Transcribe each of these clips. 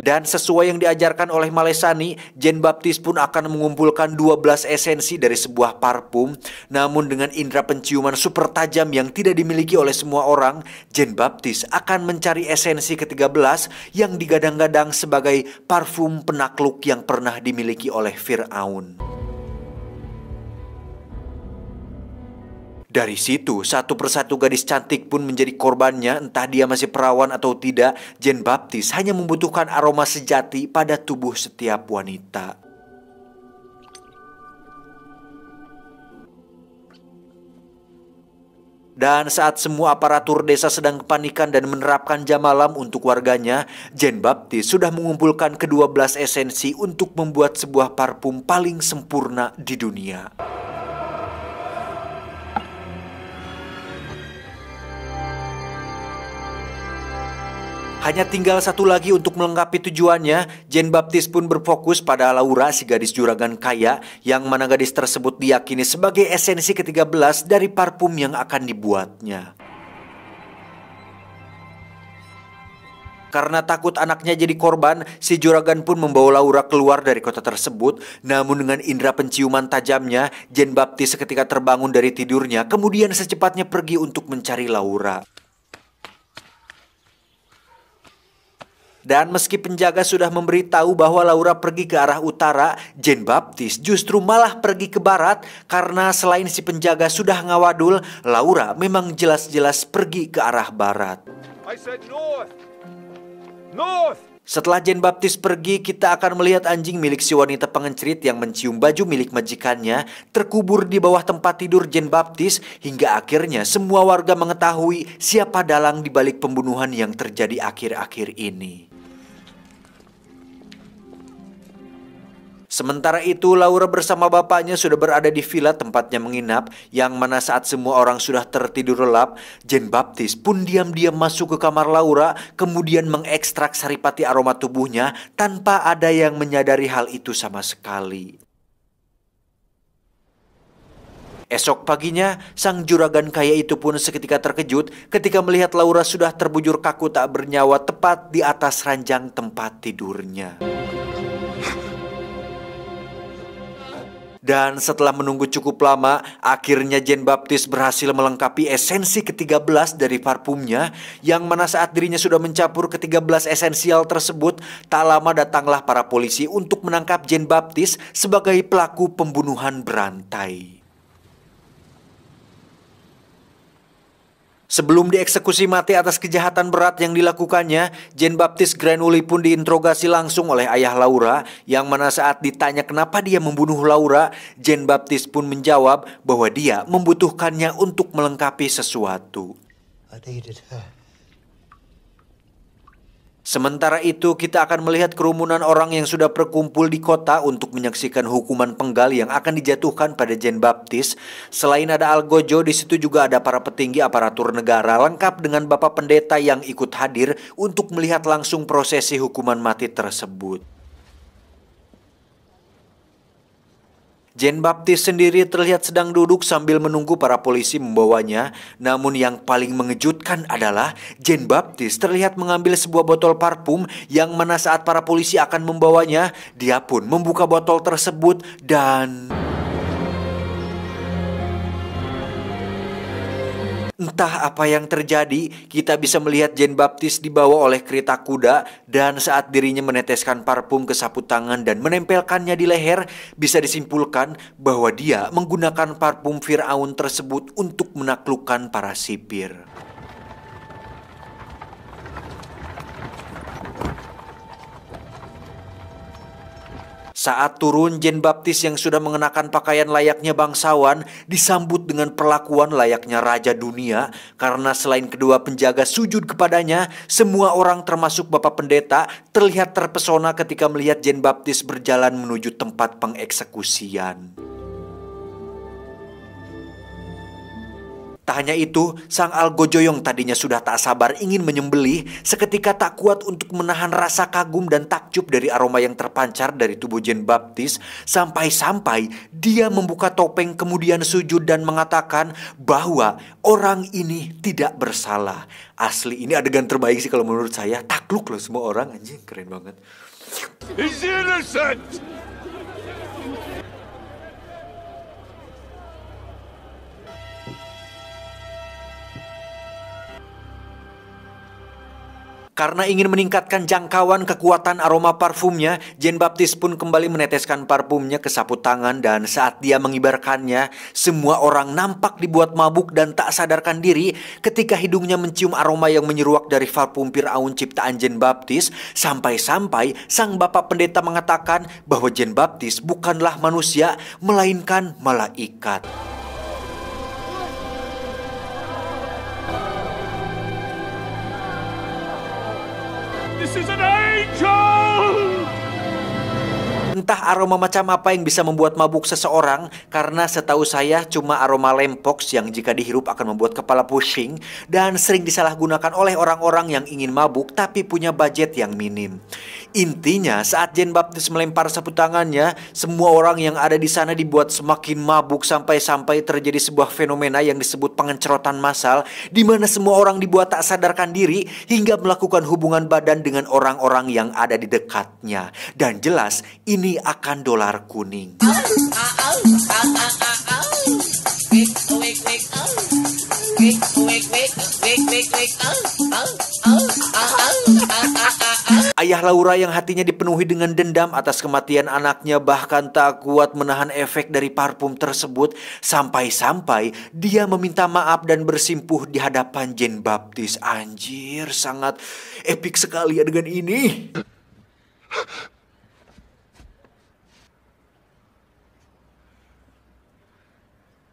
Dan sesuai yang diajarkan oleh Malesani, Jean Baptiste pun akan mengumpulkan 12 esensi dari sebuah parfum. Namun dengan indera penciuman super tajam yang tidak dimiliki oleh semua orang, Jean Baptiste akan mencari esensi ke-13 yang digadang-gadang sebagai parfum penakluk yang pernah dimiliki oleh Firaun. Dari situ, satu persatu gadis cantik pun menjadi korbannya, entah dia masih perawan atau tidak. Jean Baptiste hanya membutuhkan aroma sejati pada tubuh setiap wanita. Dan saat semua aparatur desa sedang kepanikan dan menerapkan jam malam untuk warganya, Jean Baptiste sudah mengumpulkan ke-12 esensi untuk membuat sebuah parfum paling sempurna di dunia. Hanya tinggal satu lagi untuk melengkapi tujuannya. Jean Baptiste pun berfokus pada Laura, si gadis juragan kaya, yang mana gadis tersebut diyakini sebagai esensi ke-13 dari parfum yang akan dibuatnya. Karena takut anaknya jadi korban, si juragan pun membawa Laura keluar dari kota tersebut. Namun dengan indera penciuman tajamnya, Jean Baptiste seketika terbangun dari tidurnya, kemudian secepatnya pergi untuk mencari Laura. Dan meski penjaga sudah memberitahu bahwa Laura pergi ke arah utara, Jean Baptiste justru malah pergi ke barat. Karena selain si penjaga sudah ngawadul, Laura memang jelas-jelas pergi ke arah barat. I said north. North. Setelah Jean Baptiste pergi, kita akan melihat anjing milik si wanita pengencrit yang mencium baju milik majikannya terkubur di bawah tempat tidur Jean Baptiste, hingga akhirnya semua warga mengetahui siapa dalang di balik pembunuhan yang terjadi akhir-akhir ini. Sementara itu, Laura bersama bapaknya sudah berada di villa tempatnya menginap, yang mana saat semua orang sudah tertidur lelap, Jean Baptiste pun diam-diam masuk ke kamar Laura, kemudian mengekstrak saripati aroma tubuhnya tanpa ada yang menyadari hal itu sama sekali. Esok paginya, sang juragan kaya itu pun seketika terkejut ketika melihat Laura sudah terbujur kaku tak bernyawa tepat di atas ranjang tempat tidurnya. Dan setelah menunggu cukup lama, akhirnya Jean Baptiste berhasil melengkapi esensi ke-13 dari parfumnya, yang mana saat dirinya sudah mencampur ke-13 esensial tersebut, tak lama datanglah para polisi untuk menangkap Jean Baptiste sebagai pelaku pembunuhan berantai. Sebelum dieksekusi mati atas kejahatan berat yang dilakukannya, Jean Baptiste Grenouille pun diinterogasi langsung oleh ayah Laura, yang mana saat ditanya kenapa dia membunuh Laura, Jean Baptiste pun menjawab bahwa dia membutuhkannya untuk melengkapi sesuatu. I needed her. Sementara itu, kita akan melihat kerumunan orang yang sudah berkumpul di kota untuk menyaksikan hukuman penggal yang akan dijatuhkan pada Jean Baptiste. Selain ada Algojo, di situ juga ada para petinggi aparatur negara lengkap dengan Bapak Pendeta yang ikut hadir untuk melihat langsung prosesi hukuman mati tersebut. Jean Baptiste sendiri terlihat sedang duduk sambil menunggu para polisi membawanya. Namun yang paling mengejutkan adalah Jean Baptiste terlihat mengambil sebuah botol parfum, yang mana saat para polisi akan membawanya, dia pun membuka botol tersebut dan... entah apa yang terjadi, kita bisa melihat Jean Baptiste dibawa oleh kereta kuda, dan saat dirinya meneteskan parfum ke sapu tangan dan menempelkannya di leher, bisa disimpulkan bahwa dia menggunakan parfum Firaun tersebut untuk menaklukkan para sipir. Saat turun, Jean Baptiste yang sudah mengenakan pakaian layaknya bangsawan disambut dengan perlakuan layaknya raja dunia, karena selain kedua penjaga sujud kepadanya, semua orang termasuk Bapak Pendeta terlihat terpesona ketika melihat Jean Baptiste berjalan menuju tempat pengeksekusian. Tak hanya itu, sang algojo yang tadinya sudah tak sabar ingin menyembelih, seketika tak kuat untuk menahan rasa kagum dan takjub dari aroma yang terpancar dari tubuh Jean Baptiste, sampai-sampai dia membuka topeng kemudian sujud dan mengatakan bahwa orang ini tidak bersalah. Asli, ini adegan terbaik sih kalau menurut saya. Takluk loh semua orang, anjing keren banget. He's innocent! Karena ingin meningkatkan jangkauan kekuatan aroma parfumnya, Jean Baptiste pun kembali meneteskan parfumnya ke sapu tangan, dan saat dia mengibarkannya, semua orang nampak dibuat mabuk dan tak sadarkan diri ketika hidungnya mencium aroma yang menyeruak dari parfum Firaun ciptaan Jean Baptiste, sampai-sampai sang bapak pendeta mengatakan bahwa Jean Baptiste bukanlah manusia, melainkan malaikat. This is an angel! Entah aroma macam apa yang bisa membuat mabuk seseorang, karena setahu saya cuma aroma lempox yang jika dihirup akan membuat kepala pusing dan sering disalahgunakan oleh orang-orang yang ingin mabuk tapi punya budget yang minim. Intinya saat Jean Baptiste melempar sapu tangannya, semua orang yang ada di sana dibuat semakin mabuk sampai-sampai terjadi sebuah fenomena yang disebut pengencerotan massal, di mana semua orang dibuat tak sadarkan diri hingga melakukan hubungan badan dengan orang-orang yang ada di dekatnya. Dan jelas ini akan dolar kuning. Ayah Laura yang hatinya dipenuhi dengan dendam atas kematian anaknya bahkan tak kuat menahan efek dari parfum tersebut, sampai-sampai dia meminta maaf dan bersimpuh di hadapan Jean Baptiste. Anjir, sangat epik sekali adegan ini.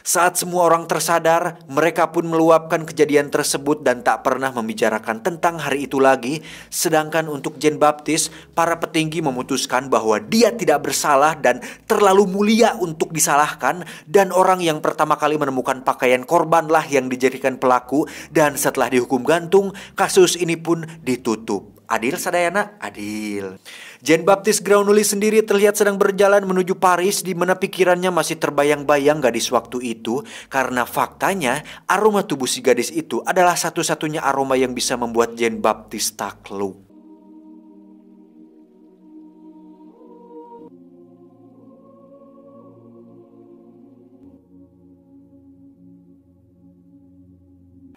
Saat semua orang tersadar, mereka pun meluapkan kejadian tersebut dan tak pernah membicarakan tentang hari itu lagi. Sedangkan untuk Jean Baptiste, para petinggi memutuskan bahwa dia tidak bersalah dan terlalu mulia untuk disalahkan, dan orang yang pertama kali menemukan pakaian korbanlah yang dijadikan pelaku, dan setelah dihukum gantung, kasus ini pun ditutup. Adil Sadayana? Adil. Jean Baptiste Granoulli sendiri terlihat sedang berjalan menuju Paris, di mana pikirannya masih terbayang-bayang gadis waktu itu, karena faktanya aroma tubuh si gadis itu adalah satu-satunya aroma yang bisa membuat Jean Baptiste takluk.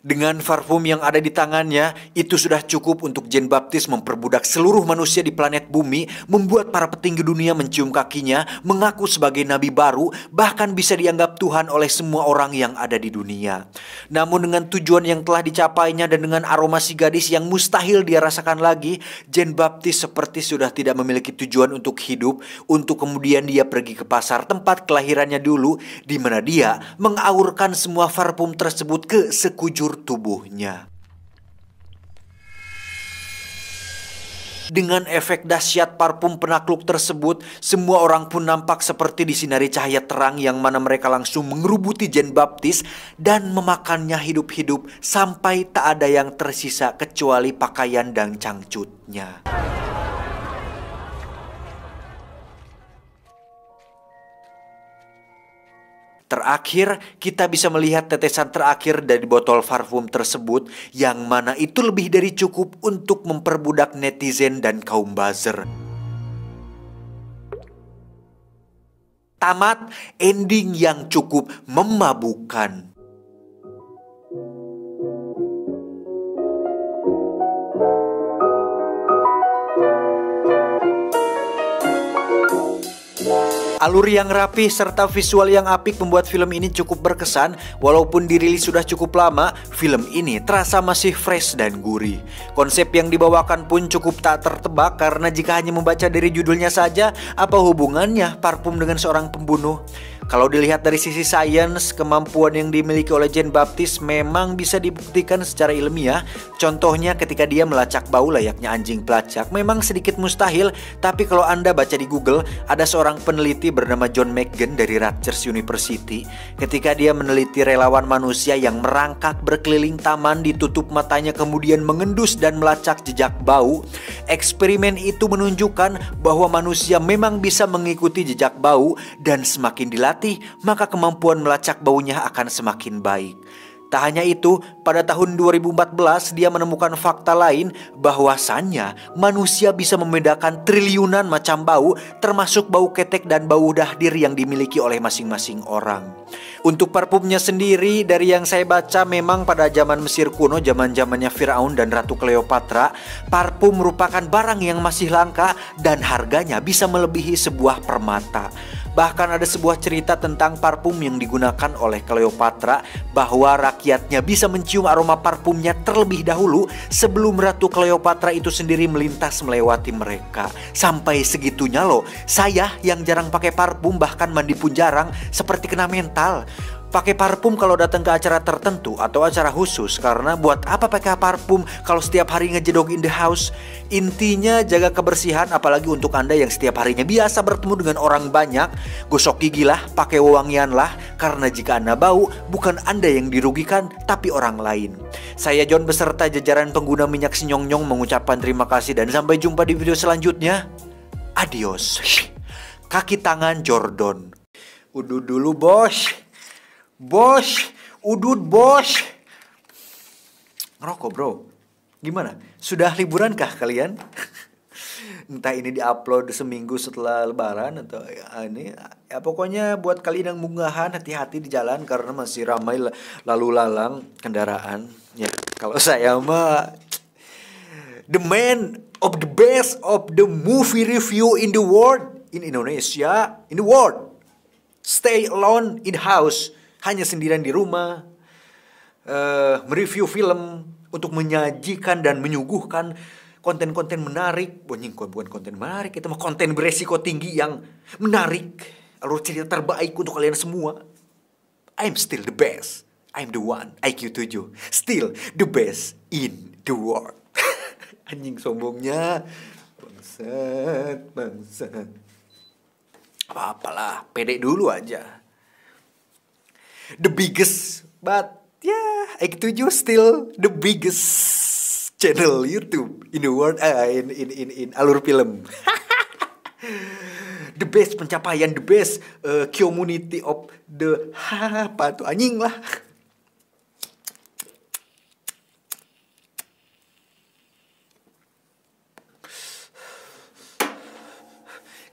Dengan parfum yang ada di tangannya, itu sudah cukup untuk Jean Baptiste memperbudak seluruh manusia di planet bumi, membuat para petinggi dunia mencium kakinya, mengaku sebagai nabi baru, bahkan bisa dianggap Tuhan oleh semua orang yang ada di dunia. Namun dengan tujuan yang telah dicapainya dan dengan aroma si gadis yang mustahil dia rasakan lagi, Jean Baptiste seperti sudah tidak memiliki tujuan untuk hidup, untuk kemudian dia pergi ke pasar tempat kelahirannya dulu, di mana dia mengaurkan semua parfum tersebut ke sekujur tubuhnya. Dengan efek dahsyat parfum penakluk tersebut, semua orang pun nampak seperti disinari cahaya terang, yang mana mereka langsung mengerubuti Jean Baptiste dan memakannya hidup-hidup sampai tak ada yang tersisa kecuali pakaian dan cangcutnya. Terakhir, kita bisa melihat tetesan terakhir dari botol parfum tersebut, yang mana itu lebih dari cukup untuk memperbudak netizen dan kaum buzzer. Tamat ending yang cukup memabukkan. Alur yang rapi serta visual yang apik membuat film ini cukup berkesan. Walaupun dirilis sudah cukup lama, film ini terasa masih fresh dan gurih. Konsep yang dibawakan pun cukup tak tertebak, karena jika hanya membaca dari judulnya saja, apa hubungannya parfum dengan seorang pembunuh? Kalau dilihat dari sisi sains, kemampuan yang dimiliki oleh Jean Baptiste memang bisa dibuktikan secara ilmiah. Contohnya ketika dia melacak bau layaknya anjing pelacak. Memang sedikit mustahil, tapi kalau Anda baca di Google, ada seorang peneliti bernama John McGinn dari Rutgers University. Ketika dia meneliti relawan manusia yang merangkak berkeliling taman, ditutup matanya kemudian mengendus dan melacak jejak bau. Eksperimen itu menunjukkan bahwa manusia memang bisa mengikuti jejak bau, dan semakin dilatih, maka kemampuan melacak baunya akan semakin baik. Tak hanya itu, pada tahun 2014 dia menemukan fakta lain bahwasannya manusia bisa membedakan triliunan macam bau, termasuk bau ketek dan bau dahdir yang dimiliki oleh masing-masing orang. Untuk parfumnya sendiri, dari yang saya baca memang pada zaman Mesir kuno, zaman-zamannya Firaun dan Ratu Cleopatra, parfum merupakan barang yang masih langka dan harganya bisa melebihi sebuah permata. Bahkan ada sebuah cerita tentang parfum yang digunakan oleh Cleopatra, bahwa rakyatnya bisa mencium aroma parfumnya terlebih dahulu sebelum Ratu Cleopatra itu sendiri melintas melewati mereka. Sampai segitunya loh, saya yang jarang pakai parfum, bahkan mandi pun jarang, seperti kena mental. Pakai parfum kalau datang ke acara tertentu atau acara khusus, karena buat apa pakai parfum kalau setiap hari ngejedog in the house? Intinya jaga kebersihan, apalagi untuk Anda yang setiap harinya biasa bertemu dengan orang banyak. Gosok gigi lah, pakai wewangian lah, karena jika Anda bau, bukan Anda yang dirugikan, tapi orang lain. Saya John beserta jajaran pengguna minyak Sinyongyong mengucapkan terima kasih dan sampai jumpa di video selanjutnya. Adios. Kaki tangan Jordan. Udah dulu bos. Bos, udut bos. Ngerokok bro. Gimana? Sudah liburan kah kalian? Entah ini diupload seminggu setelah lebaran atau ini. Ya pokoknya buat kalian yang munggahan, hati-hati di jalan karena masih ramai lalu lalang kendaraan. Ya kalau saya mah the man of the best of the movie review in the world, in Indonesia, in the world. Stay alone in the house. Hanya sendirian di rumah, mereview film untuk menyajikan dan menyuguhkan konten-konten menarik. Bukan konten menarik, itu mah konten beresiko tinggi yang menarik. Alur cerita terbaik untuk kalian semua. I'm still the best. I'm the one, IQ 7. Still the best in the world. Anjing sombongnya. Bangsat. Apa-apalah, pede dulu aja. The biggest, but yeah, IQ7 still the biggest channel YouTube in the world, in alur film. The best pencapaian, the best community of the apa tuh anjing lah.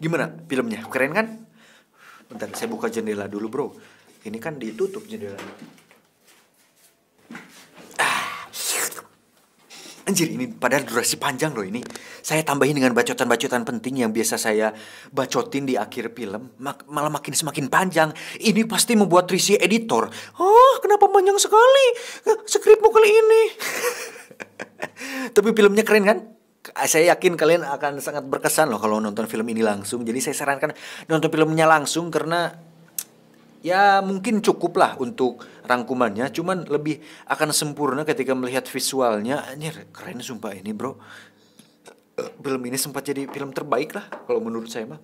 Gimana filmnya? Keren kan? Bentar, saya buka jendela dulu bro. Ini kan ditutup jendelanya. Anjir, ini padahal durasi panjang loh ini. Saya tambahin dengan bacotan-bacotan penting yang biasa saya bacotin di akhir film. Malah semakin panjang. Ini pasti membuat risih editor. Oh, kenapa panjang sekali skripmu kali ini? Tapi filmnya keren kan? Saya yakin kalian akan sangat berkesan loh kalau nonton film ini langsung. Jadi saya sarankan nonton filmnya langsung karena ya mungkin cukup lah untuk rangkumannya, cuman lebih akan sempurna ketika melihat visualnya. Anjir, keren sumpah ini bro. Film ini sempat jadi film terbaik lah kalau menurut saya mah.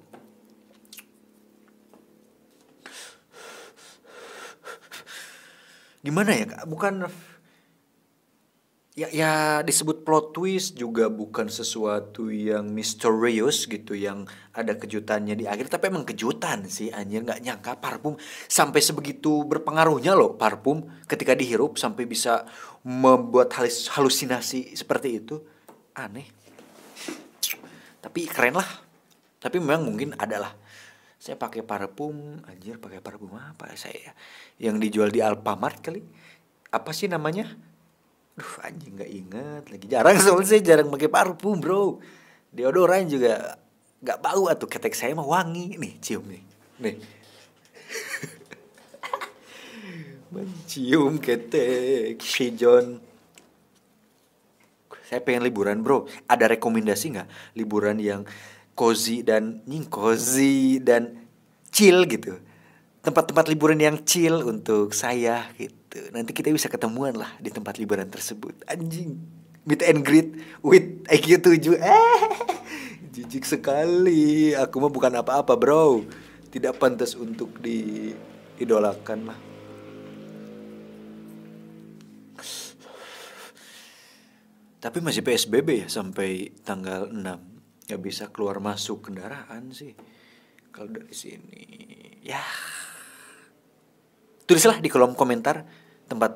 Gimana ya, bukan ya disebut plot twist juga bukan sesuatu yang misterius gitu, yang ada kejutannya di akhir. Tapi emang kejutan sih, anjir, nggak nyangka parfum sampai sebegitu berpengaruhnya loh. Parfum ketika dihirup sampai bisa membuat halusinasi seperti itu. Aneh. Tapi keren lah. Tapi memang mungkin adalah saya pakai parfum, anjir, pakai parfum apa saya yang dijual di Alfamart kali. Apa sih namanya? Duh anjing gak inget lagi. Jarang, soalnya saya jarang pakai parfum bro. Deodoran juga gak bau atuh. Ketek saya mah wangi. Nih cium nih. Nih. Mencium ketek si John. Saya pengen liburan bro. Ada rekomendasi gak liburan yang cozy dan chill gitu? tempat-tempat liburan yang chill untuk saya gitu. Nanti kita bisa ketemuan lah di tempat liburan tersebut. Anjing, meet and greet with IQ7. Jijik sekali. Aku mah bukan apa-apa bro. Tidak pantas untuk diidolakan lah. Tapi masih PSBB ya sampai tanggal 6. Gak bisa keluar masuk kendaraan sih kalau dari sini. Ya, tulislah di kolom komentar tempat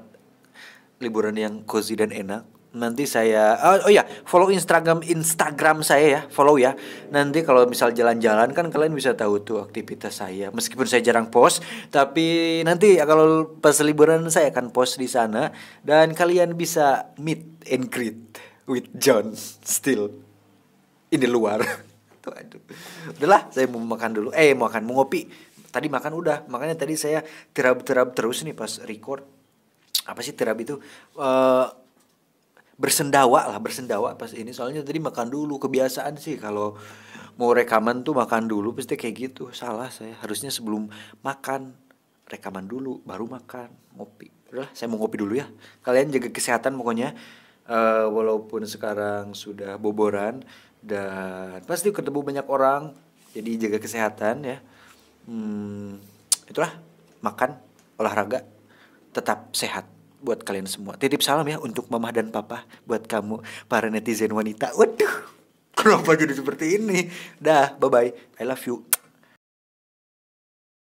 liburan yang cozy dan enak. Nanti saya oh ya, follow Instagram saya ya, follow ya. Nanti kalau misal jalan-jalan kan kalian bisa tahu tuh aktivitas saya. Meskipun saya jarang post, tapi nanti kalau pas liburan saya akan post di sana dan kalian bisa meet and greet with John still ini luar. Tuh, aduh. Udahlah, saya mau makan dulu. Mau ngopi. Tadi makan udah, makanya tadi saya terab terus nih pas record. Apa sih terab itu? Bersendawa pas ini. Soalnya tadi makan dulu. Kebiasaan sih kalau mau rekaman tuh makan dulu pasti kayak gitu. Salah saya. Harusnya sebelum makan rekaman dulu baru makan, ngopi. Udahlah, saya mau ngopi dulu ya. Kalian jaga kesehatan pokoknya. Walaupun sekarang sudah boboran dan pasti ketemu banyak orang, jadi jaga kesehatan ya. Itulah, makan, olahraga, tetap sehat buat kalian semua. Titip salam ya untuk mama dan papa buat kamu para netizen wanita. Waduh, kenapa jadi seperti ini? Dah, bye bye, I love you.